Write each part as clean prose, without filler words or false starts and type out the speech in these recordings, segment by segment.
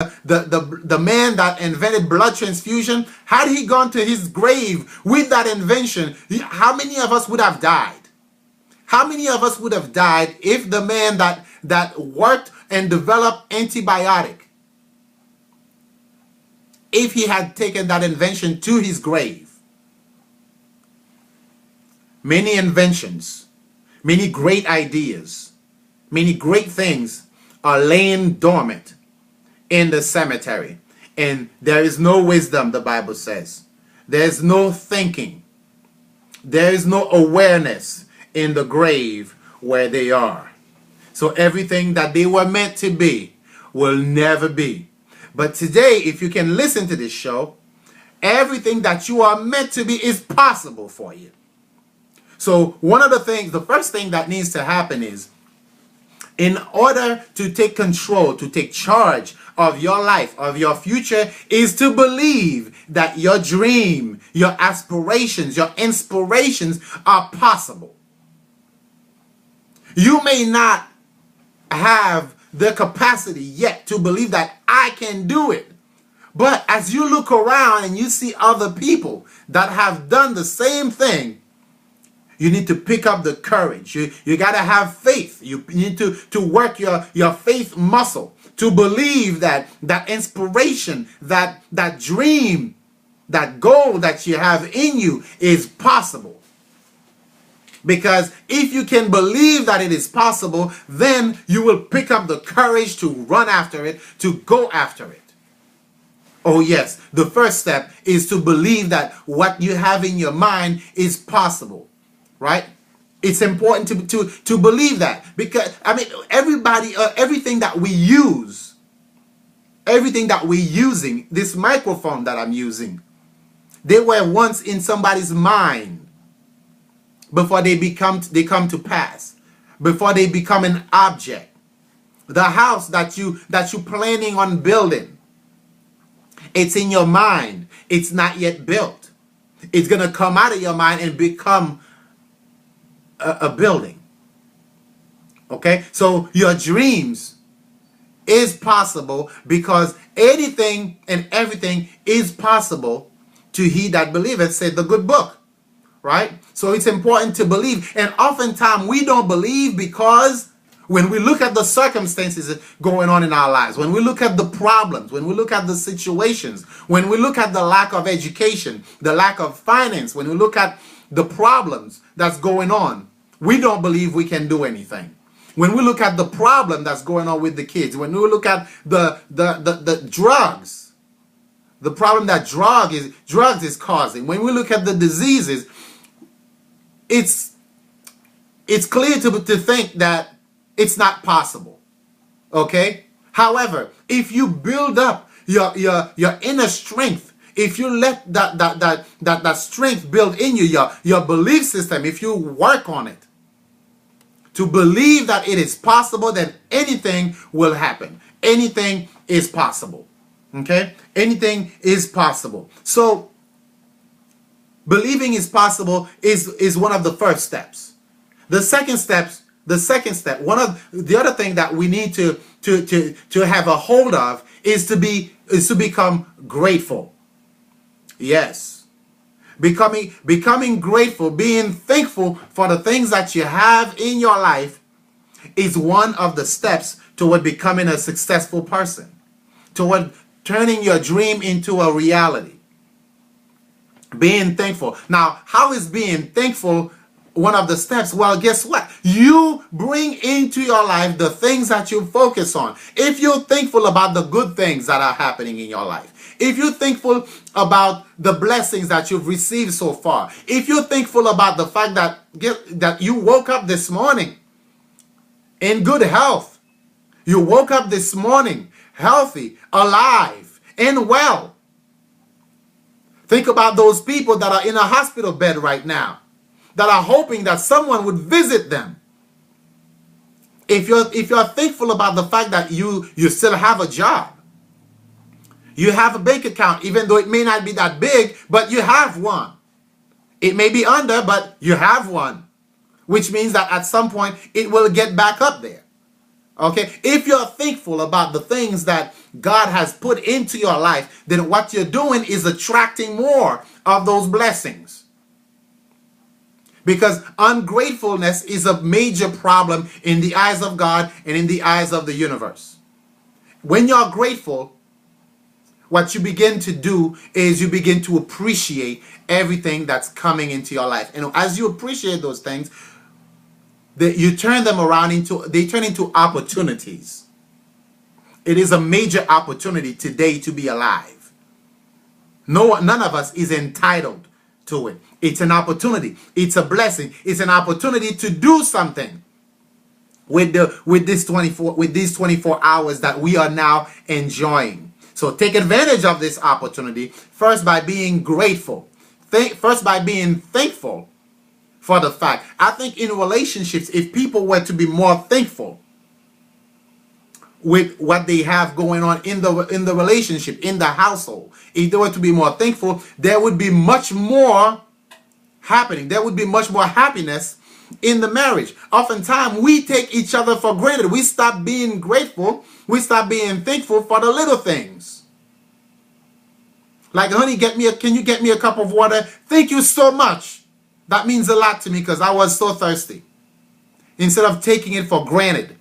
the man that invented blood transfusion, had he gone to his grave with that invention, how many of us would have died? How many of us would have died if the man that worked and developed antibiotic, if he had taken that invention to his grave? Many inventions, many great ideas, many great things are laying dormant in the cemetery. And there is no wisdom, the Bible says. There's no thinking. There is no awareness in the grave where they are. So everything that they were meant to be will never be. But today, if you can listen to this show, everything that you are meant to be is possible for you. So one of the things, the first thing that needs to happen is, in order to take control, to take charge of your life, of your future, is to believe that your dream, your aspirations, your inspirations are possible. You may not have the capacity yet to believe that I can do it. But as you look around and you see other people that have done the same thing, you need to pick up the courage. You got to have faith. You need to work your faith muscle to believe that that inspiration, that dream, that goal that you have in you is possible. Because if you can believe that it is possible, then you will pick up the courage to run after it, to go after it. Oh yes, the first step is to believe that what you have in your mind is possible. Right? It's important to believe that, because I mean everybody, everything that we use, everything that we're using, this microphone that I'm using, they were once in somebody's mind before they come to pass, before they become an object. The house that you planning on building, it's in your mind. It's not yet built. It's gonna come out of your mind and become a building. Okay, so your dreams is possible, because anything and everything is possible to he that believeth, said the good book. Right? So it's important to believe, and oftentimes we don't believe because when we look at the circumstances going on in our lives, when we look at the problems, when we look at the situations, when we look at the lack of education, the lack of finance, when we look at the problems that's going on, we don't believe we can do anything. When we look at the problem that's going on with the kids, when we look at the drugs, the problem that drugs is causing, when we look at the diseases, it's clear to think that it's not possible. Okay? However, if you build up your inner strength, if you let that strength build in you, your belief system, if you work on it to believe that it is possible, then anything will happen. Anything is possible. Okay? Anything is possible. So believing is possible is one of the first steps. The second step, one of the other thing that we need to have a hold of is to become grateful. Yes. Becoming grateful, being thankful for the things that you have in your life is one of the steps toward becoming a successful person, toward turning your dream into a reality. Being thankful. Now, how is being thankful one of the steps? Well, guess what? You bring into your life the things that you focus on. If you're thankful about the good things that are happening in your life, if you're thankful about the blessings that you've received so far, if you're thankful about the fact that you woke up this morning in good health, you woke up this morning healthy, alive, and well. Think about those people that are in a hospital bed right now, that are hoping that someone would visit them. If you're thankful about the fact that you still have a job, you have a bank account, even though it may not be that big, but you have one. It may be under, but you have one, which means that at some point it will get back up there. Okay? If you're thankful about the things that God has put into your life, then what you're doing is attracting more of those blessings. Because ungratefulness is a major problem in the eyes of God and in the eyes of the universe. When you're grateful, what you begin to do is you begin to appreciate everything that's coming into your life. And as you appreciate those things, you turn them around they turn into opportunities. It is a major opportunity today to be alive. None of us is entitled to it. It's an opportunity. It's a blessing. It's an opportunity to do something with these 24 hours that we are now enjoying. So take advantage of this opportunity first by being grateful. First by being thankful for the fact. I think in relationships, if people were to be more thankful with what they have going on in the relationship, in the household, if they were to be more thankful, there would be much more happening. There would be much more happiness in the marriage. Oftentimes, we take each other for granted. We stop being grateful. We stop being thankful for the little things. Like, honey, can you get me a cup of water? Thank you so much. That means a lot to me because I was so thirsty. Instead of taking it for granted.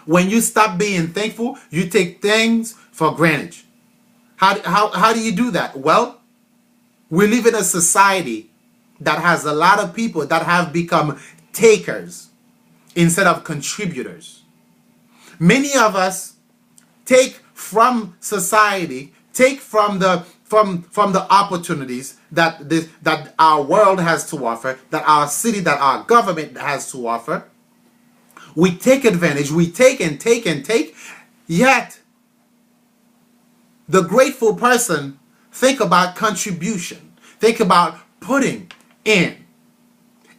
When you stop being thankful, you take things for granted. How do you do that? Well, we live in a society that has a lot of people that have become takers instead of contributors. Many of us take from society, take from the opportunities that our world has to offer, that our city, that our government has to offer. We take advantage, we take and take and take, yet the grateful person think about contribution, think about putting in.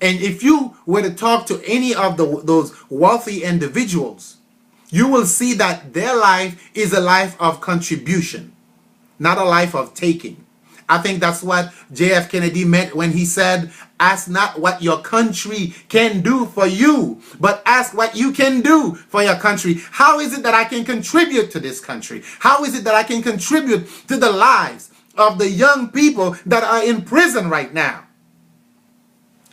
And if you were to talk to any of those wealthy individuals, you will see that their life is a life of contribution, not a life of taking. I think that's what J.F. Kennedy meant when he said, ask not what your country can do for you, but ask what you can do for your country. How is it that I can contribute to this country? How is it that I can contribute to the lives of the young people that are in prison right now?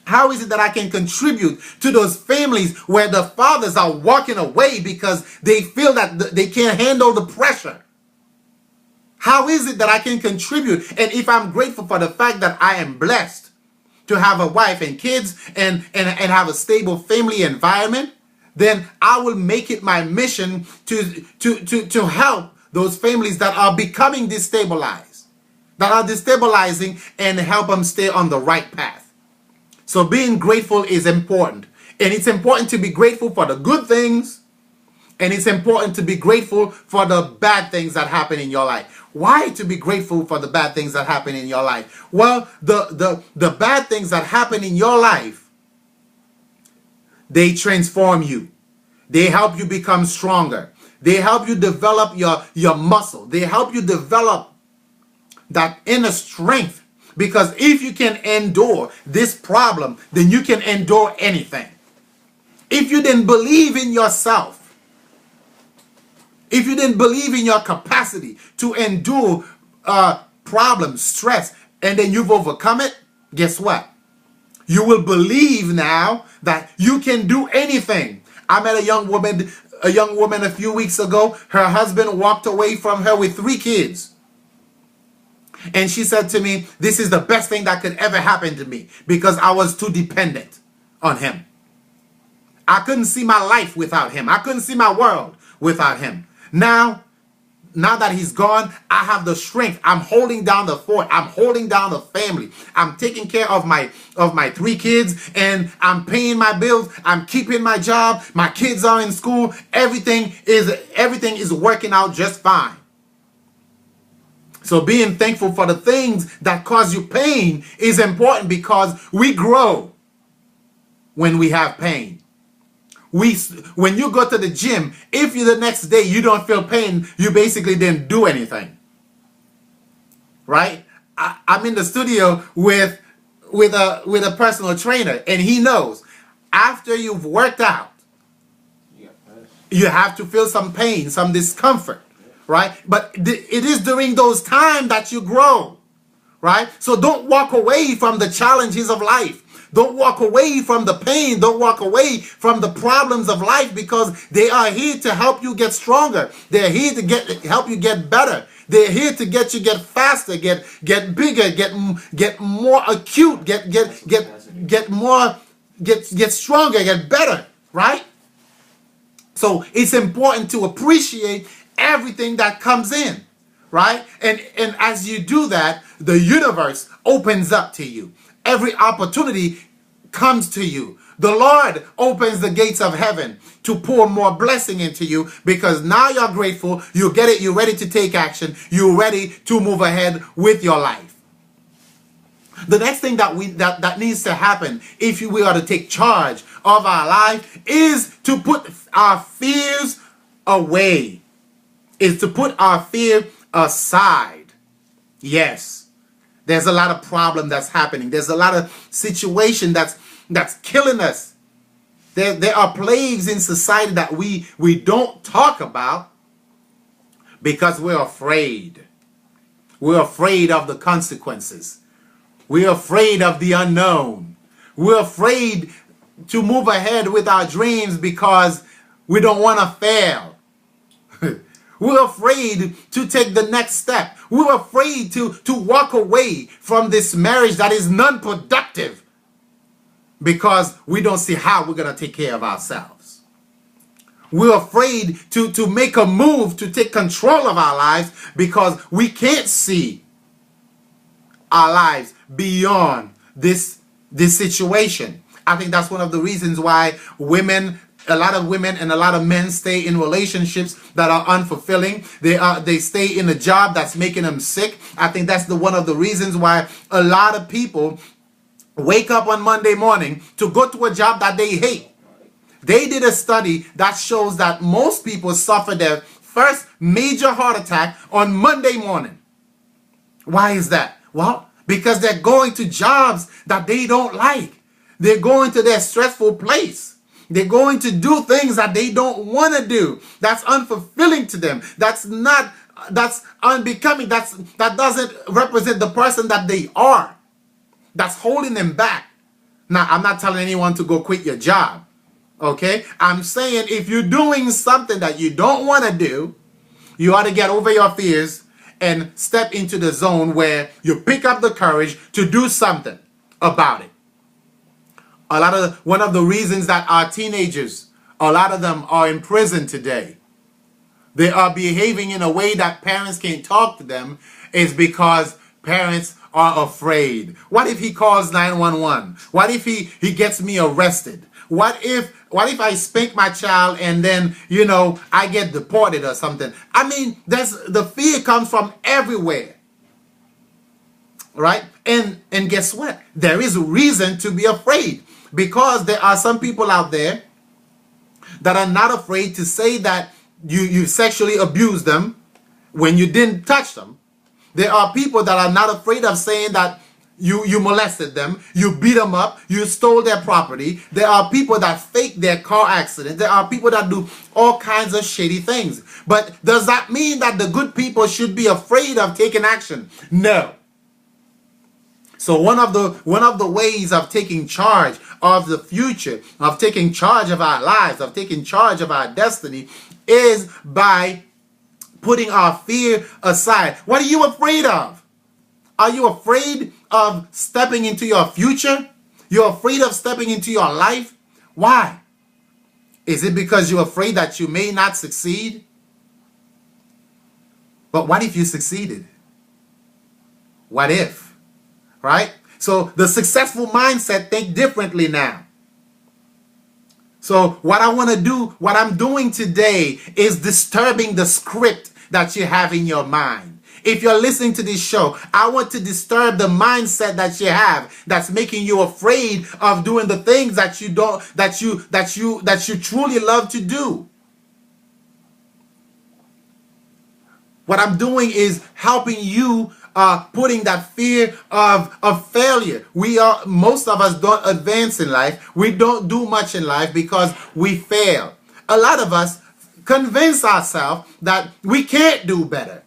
How is it that I can contribute to those families where the fathers are walking away because they feel that they can't handle the pressure? How is it that I can contribute? And if I'm grateful for the fact that I am blessed to have a wife and kids and have a stable family environment, then I will make it my mission to help those families that are becoming destabilized, that are destabilizing, and help them stay on the right path. So being grateful is important. And it's important to be grateful for the good things. And it's important to be grateful for the bad things that happen in your life. Why to be grateful for the bad things that happen in your life? Well, the bad things that happen in your life, they transform you. They help you become stronger. They help you develop your muscle. They help you develop that inner strength. Because if you can endure this problem, then you can endure anything. If you didn't believe in yourself, if you didn't believe in your capacity to endure problems, stress, and then you've overcome it, guess what? You will believe now that you can do anything. I met a young woman a few weeks ago. Her husband walked away from her with 3 kids. And she said to me, this is the best thing that could ever happen to me because I was too dependent on him. I couldn't see my life without him. I couldn't see my world without him. Now that he's gone, I have the strength. I'm holding down the fort. I'm holding down the family. I'm taking care of my 3 kids, and I'm paying my bills. I'm keeping my job. My kids are in school. Everything is working out just fine. So being thankful for the things that cause you pain is important because we grow when we have pain. When you go to the gym, if the next day you don't feel pain, you basically didn't do anything. Right? I'm in the studio with a personal trainer, and he knows after you've worked out, You have to feel some pain, some discomfort, right? But it is during those times that you grow, right? So don't walk away from the challenges of life. Don't walk away from the pain. Don't walk away from the problems of life, because they are here to help you get stronger. They're here to help you get better. They're here to get faster, get bigger, get more acute, get stronger, get better, right? So it's important to appreciate everything that comes in, right? And as you do that, the universe opens up to you. Every opportunity comes to you. The Lord opens the gates of heaven to pour more blessing into you, because now you're grateful, you get it, you're ready to take action, you're ready to move ahead with your life. The next thing that needs to happen if we are to take charge of our life is to put our fears away. Is to put our fear aside. Yes. There's a lot of problem that's happening. There's a lot of situation that's killing us. There are plagues in society that we don't talk about because we're afraid. We're afraid of the consequences. We're afraid of the unknown. We're afraid to move ahead with our dreams because we don't want to fail. We're afraid to take the next step. We're afraid to walk away from this marriage that is non-productive because we don't see how we're going to take care of ourselves. We're afraid to make a move to take control of our lives because we can't see our lives beyond this situation. I think that's one of the reasons why a lot of women and a lot of men stay in relationships that are unfulfilling. They stay in a job that's making them sick. I think that's one of the reasons why a lot of people wake up on Monday morning to go to a job that they hate. They did a study that shows that most people suffer their first major heart attack on Monday morning. Why is that? Well, because they're going to jobs that they don't like. They're going to their stressful place. They're going to do things that they don't want to do. That's unfulfilling to them. That's unbecoming. That doesn't represent the person that they are. That's holding them back. Now, I'm not telling anyone to go quit your job. Okay? I'm saying if you're doing something that you don't want to do, you ought to get over your fears and step into the zone where you pick up the courage to do something about it. One of the reasons that our teenagers, a lot of them are in prison today, they are behaving in a way that parents can't talk to them, is because parents are afraid. What if he calls 911? What if he gets me arrested? What if I spank my child and then, I get deported or something? I mean, the fear comes from everywhere. Right? And guess what? There is a reason to be afraid, because there are some people out there that are not afraid to say that you sexually abused them when you didn't touch them. There are people that are not afraid of saying that you molested them, you beat them up, you stole their property. There are people that fake their car accident. There are people that do all kinds of shady things. But does that mean that the good people should be afraid of taking action? No. So one of the ways of taking charge of the future, of taking charge of our lives, of taking charge of our destiny, is by putting our fear aside. What are you afraid of? Are you afraid of stepping into your future? You're afraid of stepping into your life? Why? Is it because you're afraid that you may not succeed? But what if you succeeded? What if? Right? So the successful mindset think differently now. So what I'm doing today is disturbing the script that you have in your mind. If you're listening to this show, I want to disturb the mindset that you have that's making you afraid of doing the things that you truly love to do. What I'm doing is helping you putting that fear of failure. Most of us don't advance in life. We don't do much in life because we fail. A lot of us convince ourselves that we can't do better.